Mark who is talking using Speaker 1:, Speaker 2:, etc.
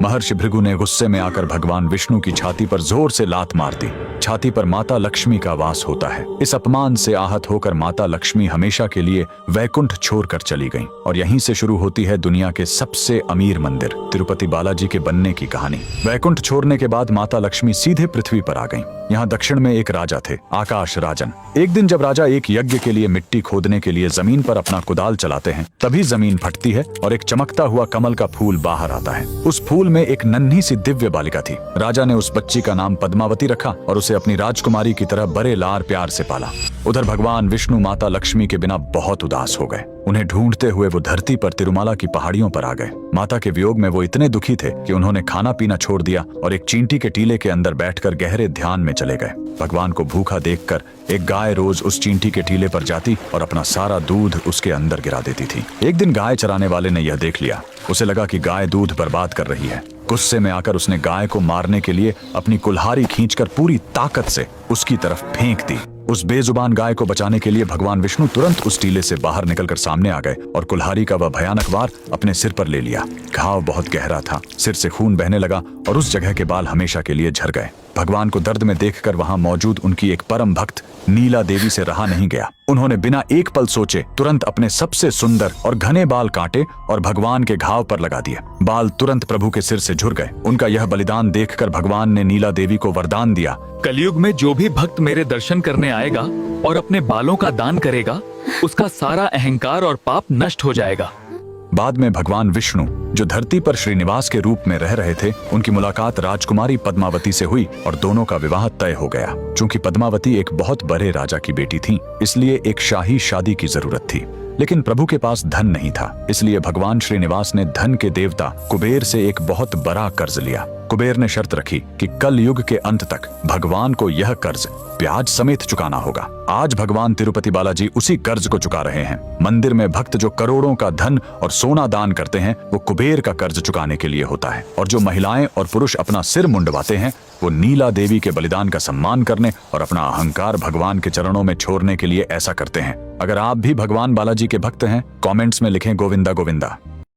Speaker 1: महर्षि भृगु ने गुस्से में आकर भगवान विष्णु की छाती पर जोर से लात मार दी। छाती पर माता लक्ष्मी का वास होता है। इस अपमान से आहत होकर माता लक्ष्मी हमेशा के लिए वैकुंठ छोड़कर चली गईं और यहीं से शुरू होती है दुनिया के सबसे अमीर मंदिर तिरुपति बालाजी के बनने की कहानी। वैकुंठ छोड़ने के बाद माता लक्ष्मी सीधे पृथ्वी पर आ गईं। यहाँ दक्षिण में एक राजा थे, आकाश राजन। एक दिन जब राजा एक यज्ञ के लिए मिट्टी खोदने के लिए जमीन पर अपना कुदाल चलाते हैं, तभी जमीन फटती है और एक चमकता हुआ कमल का फूल बाहर आता है। उस फूल में एक नन्ही सी दिव्य बालिका थी। राजा ने उस बच्ची का नाम पद्मावती रखा और उसे अपनी राजकुमारी की तरह बड़े लाड़ प्यार से पाला। उधर भगवान विष्णु माता लक्ष्मी के बिना बहुत उदास हो गए। उन्हें ढूंढते हुए वो धरती पर तिरुमाला की पहाड़ियों पर आ गए। माता के वियोग में वो इतने दुखी थे कि उन्होंने खाना पीना छोड़ दिया और एक चींटी के टीले के अंदर बैठकर गहरे ध्यान में चले गए। भगवान को भूखा देखकर एक गाय रोज उस चींटी के टीले पर जाती और अपना सारा दूध उसके अंदर गिरा देती थी। एक दिन गाय चराने वाले ने यह देख लिया। उसे लगा कि गाय दूध बर्बाद कर रही है। गुस्से में आकर उसने गाय को मारने के लिए अपनी कुल्हाड़ी खींचकर पूरी ताकत से उसकी तरफ फेंक दी। उस बेजुबान गाय को बचाने के लिए भगवान विष्णु तुरंत उस टीले से बाहर निकलकर सामने आ गए और कुल्हाड़ी का वह भयानक वार अपने सिर पर ले लिया। घाव बहुत गहरा था, सिर से खून बहने लगा और उस जगह के बाल हमेशा के लिए झड़ गए। भगवान को दर्द में देखकर वहां मौजूद उनकी एक परम भक्त नीला देवी से रहा नहीं गया। उन्होंने बिना एक पल सोचे तुरंत अपने सबसे सुंदर और घने बाल काटे और भगवान के घाव पर लगा दिए। बाल तुरंत प्रभु के सिर से झुर गए। उनका यह बलिदान देखकर भगवान ने नीला देवी को वरदान दिया,
Speaker 2: कलयुग में जो भी भक्त मेरे दर्शन करने आएगा और अपने बालों का दान करेगा, उसका सारा अहंकार और पाप नष्ट हो जाएगा।
Speaker 1: बाद में भगवान विष्णु जो धरती पर श्रीनिवास के रूप में रह रहे थे, उनकी मुलाकात राजकुमारी पद्मावती से हुई और दोनों का विवाह तय हो गया। चूंकि पद्मावती एक बहुत बड़े राजा की बेटी थी, इसलिए एक शाही शादी की जरूरत थी। लेकिन प्रभु के पास धन नहीं था, इसलिए भगवान श्रीनिवास ने धन के देवता कुबेर से एक बहुत बड़ा कर्ज लिया। कुबेर ने शर्त रखी कि कल युग के अंत तक भगवान को यह कर्ज ब्याज समेत चुकाना होगा। आज भगवान तिरुपति बालाजी उसी कर्ज को चुका रहे हैं। मंदिर में भक्त जो करोड़ों का धन और सोना दान करते हैं, वो कुबेर का कर्ज चुकाने के लिए होता है, और जो महिलाएं और पुरुष अपना सिर मुंडवाते हैं, वो नीला देवी के बलिदान का सम्मान करने और अपना अहंकार भगवान के चरणों में छोड़ने के लिए ऐसा करते हैं। अगर आप भी भगवान बालाजी के भक्त हैं, कमेंट्स में लिखें गोविंदा गोविंदा।